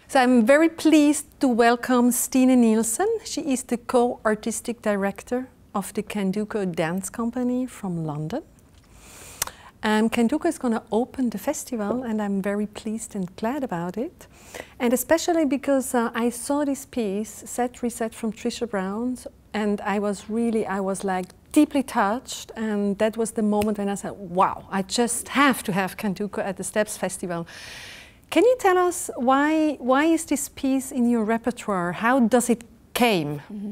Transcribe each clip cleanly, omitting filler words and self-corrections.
So I'm very pleased to welcome Stine Nilsen. She is the co-artistic director of the Candoco dance company from London. Candoco is going to open the festival, and I'm very pleased and glad about it. And especially because I saw this piece, Set Reset from Trisha Brown's, and I was like deeply touched, and that was the moment when I said, wow, I just have to have Candoco at the Steps Festival. Can you tell us why is this piece in your repertoire? How does it came? Mm-hmm.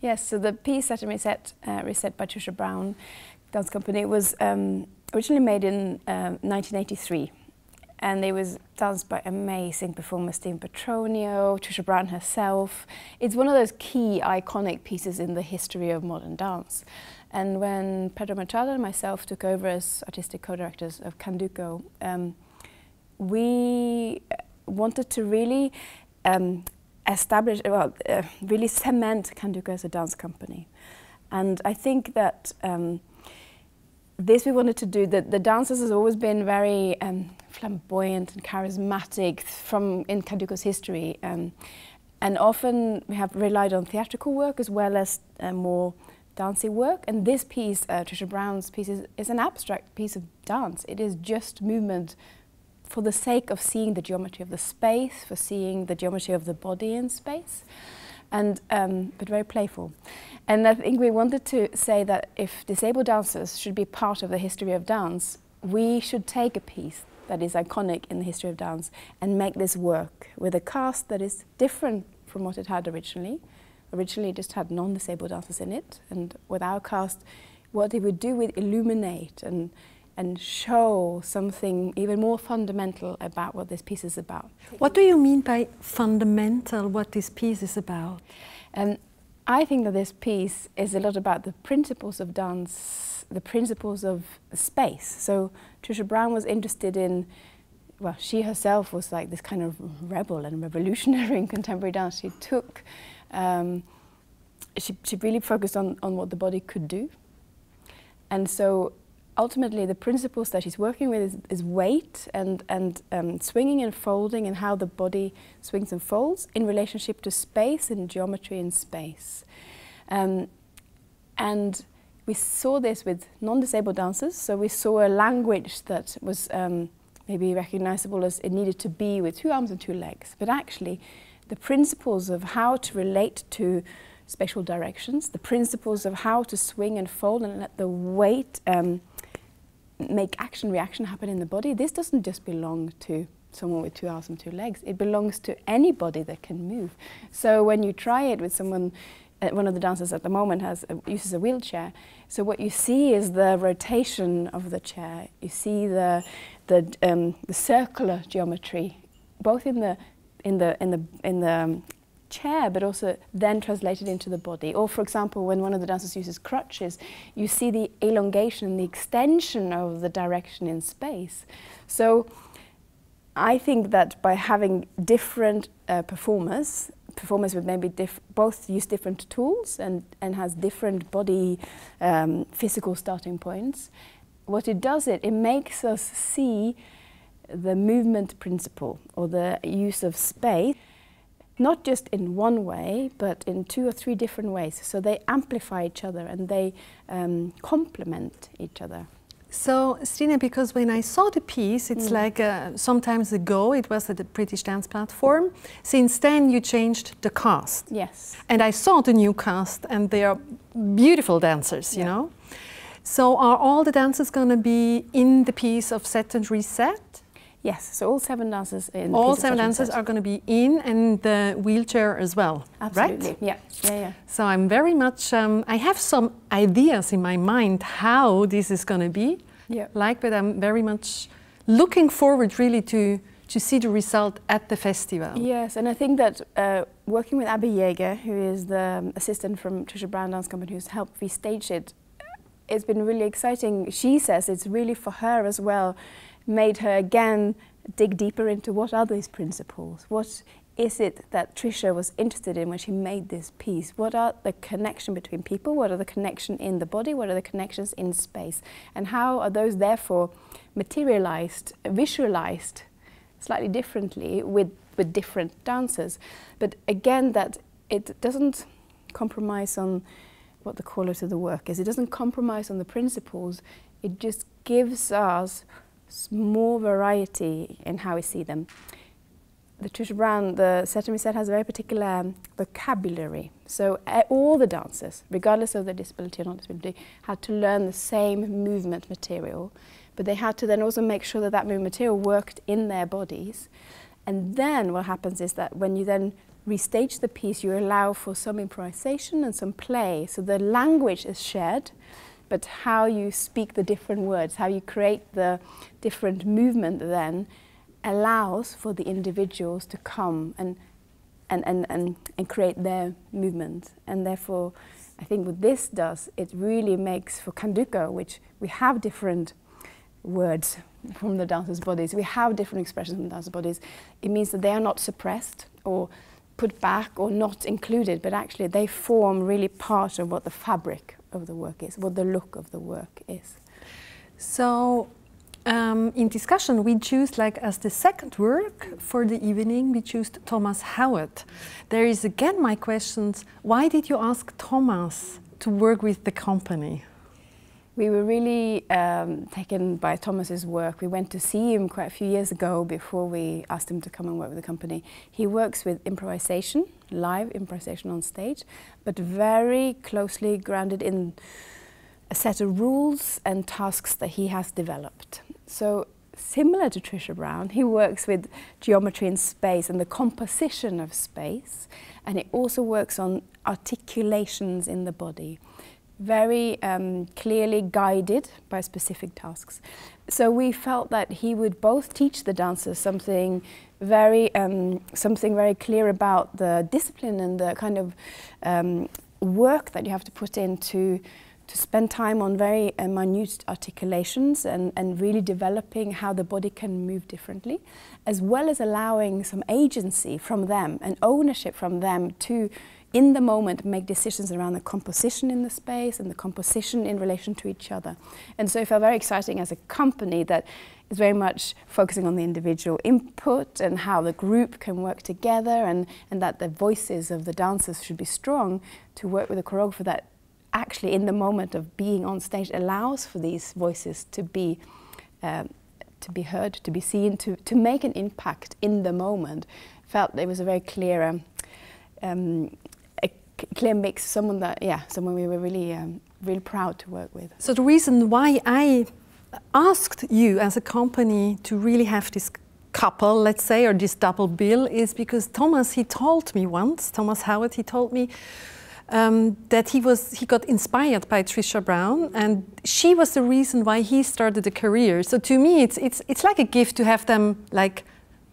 Yes, so the piece Set and Reset, Reset by Trisha Brown Dance Company was originally made in 1983, and it was danced by amazing performers, Stine Petronio, Trisha Brown herself. It's one of those key iconic pieces in the history of modern dance. And when Pedro Machado and myself took over as artistic co-directors of Candoco, we wanted to really establish, really cement Candoco as a dance company. And I think that this we wanted to do. The dancers has always been very flamboyant and charismatic in Candoco's history, and often we have relied on theatrical work as well as more dancey work. And this piece, Trisha Brown's piece, is an abstract piece of dance. It is just movement for the sake of seeing the geometry of the space, for seeing the geometry of the body in space, and but very playful. And I think we wanted to say that if disabled dancers should be part of the history of dance, we should take a piece that is iconic in the history of dance and make this work with a cast that is different from what it had originally. Originally it just had non-disabled dancers in it, and with our cast, what it would do would illuminate and show something even more fundamental about what this piece is about. What do you mean by fundamental, what this piece is about? I think that this piece is a lot about the principles of dance, the principles of space. So Trisha Brown was interested in, well, she herself was like this kind of rebel and revolutionary in contemporary dance. She took, she really focused on what the body could do. And so ultimately, the principles that she's working with is weight and swinging and folding, and how the body swings and folds in relationship to space and geometry in space. And we saw this with non-disabled dancers, so we saw a language that was maybe recognizable as it needed to be with 2 arms and 2 legs. But actually, the principles of how to relate to spatial directions, the principles of how to swing and fold and let the weight make action-reaction happen in the body. This doesn't just belong to someone with 2 arms and 2 legs. It belongs to anybody that can move. So when you try it with someone, one of the dancers at the moment uses a wheelchair. So what you see is the rotation of the chair. You see the circular geometry, both in the chair, but also then translated into the body. Or for example, when one of the dancers uses crutches, you see the elongation, the extension of the direction in space. So I think that by having different performers with maybe both use different tools and has different body physical starting points, what it does, it makes us see the movement principle or the use of space, not just in one way, but in 2 or 3 different ways. So they amplify each other and they complement each other. So, Stine, because when I saw the piece, it's like some time ago, it was at the British Dance Platform. Since then, you changed the cast. Yes. And I saw the new cast, and they are beautiful dancers, you know. So are all the dancers going to be in the piece of Set and Reset? Yes, so all 7 dancers in the all 7 dancers are going to be in, and the wheelchair as well. Absolutely, right? Yeah. So I'm very much, I have some ideas in my mind how this is going to be like, but I'm very much looking forward really to see the result at the festival. Yes, and I think that working with Abby Yeager, who is the assistant from Trisha Brown Dance Company who's helped restage it, it's been really exciting. She says it's really for her as well, made her again dig deeper into what are these principles. What is it that Trisha was interested in when she made this piece? What are the connection between people? What are the connection in the body? What are the connections in space? And how are those therefore materialized, visualized slightly differently with with different dancers. But again, that it doesn't compromise on what the quality of the work is. It doesn't compromise on the principles. It just gives us more variety in how we see them. The Trisha Brown, the Set set has a very particular vocabulary. So all the dancers, regardless of their disability or not disability, had to learn the same movement material, but they had to then also make sure that that movement material worked in their bodies. And then what happens is that when you then restage the piece, you allow for some improvisation and some play. So the language is shared, but how you speak the different words, how you create the different movement then allows for the individuals to come and create their movement. And therefore, I think what this does, it really makes for Candoco, which we have different words from the dancers' bodies, we have different expressions from the dancers' bodies. It means that they are not suppressed or put back or not included, but actually they form really part of what the fabric of the work is, what the look of the work is. So in discussion we choose, like as the second work for the evening, we choose Thomas Howard. There is again my questions, why did you ask Thomas to work with the company? We were really taken by Thomas's work. We went to see him quite a few years ago before we asked him to come and work with the company. He works with improvisation, live improvisation on stage, but very closely grounded in a set of rules and tasks that he has developed. So similar to Trisha Brown, he works with geometry in space and the composition of space, and he also works on articulations in the body. Very clearly guided by specific tasks. So we felt that he would both teach the dancers something very clear about the discipline and the kind of work that you have to put in to spend time on very minute articulations and really developing how the body can move differently, as well as allowing some agency from them and ownership from them to, in the moment, make decisions around the composition in the space and the composition in relation to each other. And so it felt very exciting as a company that is very much focusing on the individual input and how the group can work together, and that the voices of the dancers should be strong, to work with a choreographer that actually in the moment of being on stage allows for these voices to be heard, to be seen, to make an impact in the moment. Felt there was a very clear clear mix, someone we were really really proud to work with. So the reason why I asked you as a company to really have this couple, let's say, or this double bill, is because Thomas, he told me once, Thomas Howard, he told me that he got inspired by Trisha Brown, and she was the reason why he started a career. So to me, it's like a gift to have them like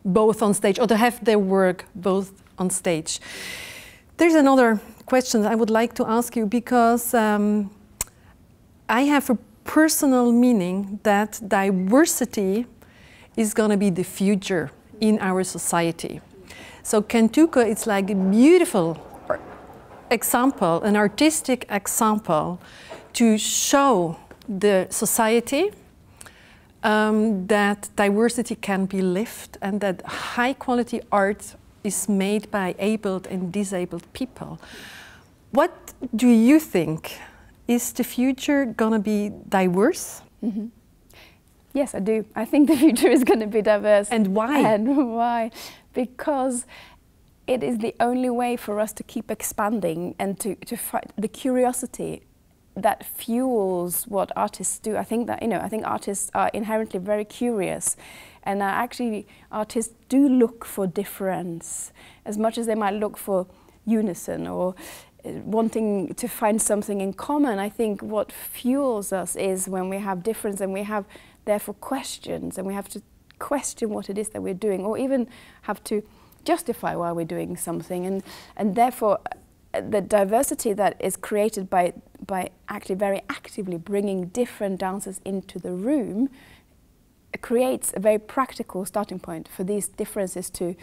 both on stage, or to have their work both on stage. There's another question I would like to ask you, because I have a personal meaning that diversity is going to be the future in our society. So Candoco, it's like a beautiful example, an artistic example to show the society that diversity can be lived and that high quality art is made by abled and disabled people. What do you think? Is the future going to be diverse? Mm-hmm. Yes, I do. I think the future is going to be diverse. And why? And why? Because it is the only way for us to keep expanding and to fight the curiosity that fuels what artists do. I think that, I think artists are inherently very curious, and actually artists do look for difference as much as they might look for unison or wanting to find something in common. I think what fuels us is when we have difference and we have therefore questions, and we have to question what it is that we're doing, or even have to justify why we're doing something, and therefore the diversity that is created by actually very actively bringing different dancers into the room creates a very practical starting point for these differences to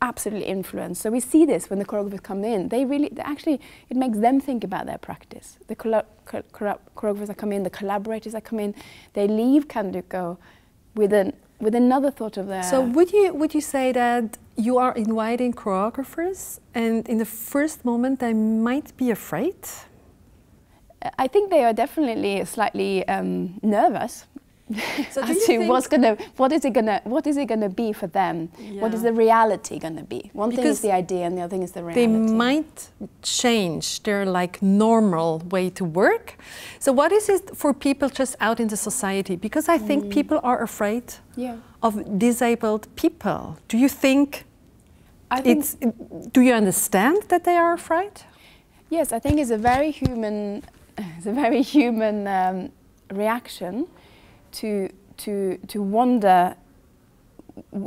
absolutely influence. So we see this when the choreographers come in. It makes them think about their practice. The choreographers that come in, the collaborators that come in, they leave Candoco with another thought of their... So would you say that you are inviting choreographers, and in the first moment they might be afraid. I think they are definitely slightly nervous. So as to what is it gonna be for them? Yeah. What is the reality gonna be? One thing is the idea, and the other thing is the reality. They might change their like normal way to work. So what is it for people just out in the society? Because I think people are afraid of disabled people. Do you think? Do you understand that they are afraid? Yes, I think it's a very human. It's a very human reaction to wonder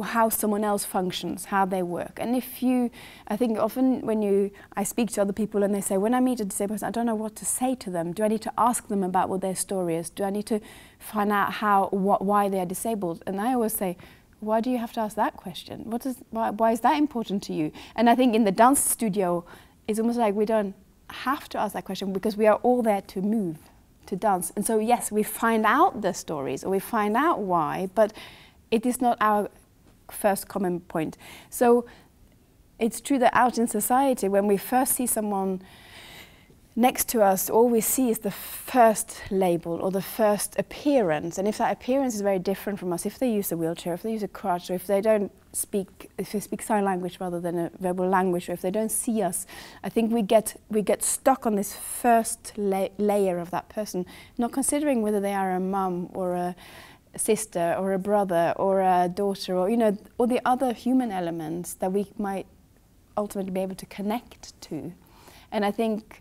how someone else functions, how they work. And I think often when I speak to other people and they say, when I meet a disabled person, I don't know what to say to them. Do I need to ask them about what their story is? Do I need to find out why they are disabled? And I always say, why do you have to ask that question? Why is that important to you? And I think in the dance studio, it's almost like we don't have to ask that question because we are all there to move, to dance. And so yes, we find out the stories or we find out why, but it is not our first common point. So it's true that out in society, when we first see someone next to us, all we see is the first label or the first appearance. And if that appearance is very different from us, if they use a wheelchair, if they use a crutch, or if they speak sign language rather than a verbal language, or if they don't see us, I think we get stuck on this first layer of that person, not considering whether they are a mum or a sister or a brother or a daughter, or all the other human elements that we might ultimately be able to connect to. And I think,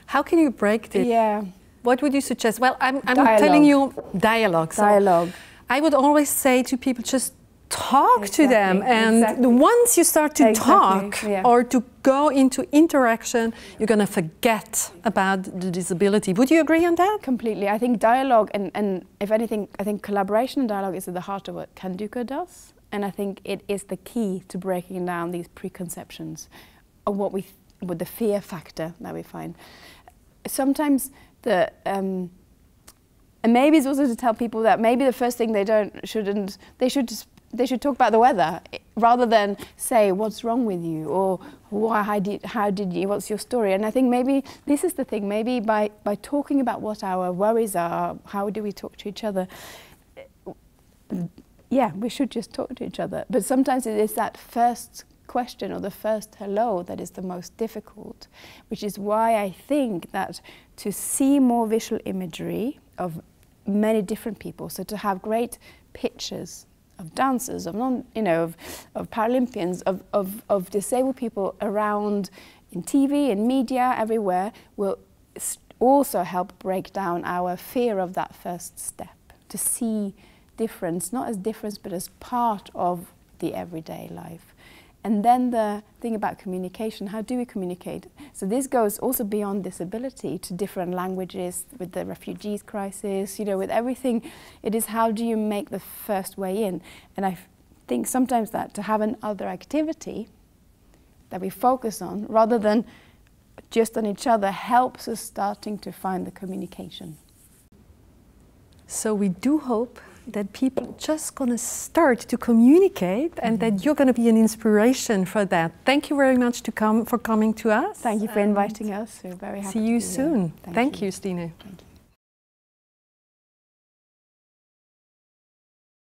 how can you break this? Yeah. What would you suggest? Well, I'm telling you dialogue. So dialogue. I would always say to people, just talk to them. And once you start to talk or to go into interaction, you're going to forget about the disability. Would you agree on that? Completely. I think dialogue and if anything, I think collaboration and dialogue is at the heart of what Candoco does. And I think it is the key to breaking down these preconceptions of with the fear factor that we find. Sometimes and maybe it's also to tell people that maybe the first thing they should talk about the weather rather than say what's wrong with you or how did you, what's your story. And I think maybe this is the thing, maybe by talking about what our worries are, how do we talk to each other, yeah, we should just talk to each other. But sometimes it is that first question or the first hello that is the most difficult, which is why I think that to see more visual imagery of many different people, so to have great pictures of dancers, of of Paralympians, of disabled people around in TV and media everywhere, will also help break down our fear of that first step, to see difference, not as difference, but as part of the everyday life. And then the thing about communication, how do we communicate? So this goes also beyond disability to different languages, with the refugees crisis, with everything. It is how do you make the first way in? And I think sometimes that to have another activity that we focus on, rather than just on each other, helps us starting to find the communication. So we do hope that people are just going to start to communicate and that you're going to be an inspiration for that. Thank you very much for coming to us. Thank you for inviting us. We're very happy to see you soon. Thank you, Stine. Thank you.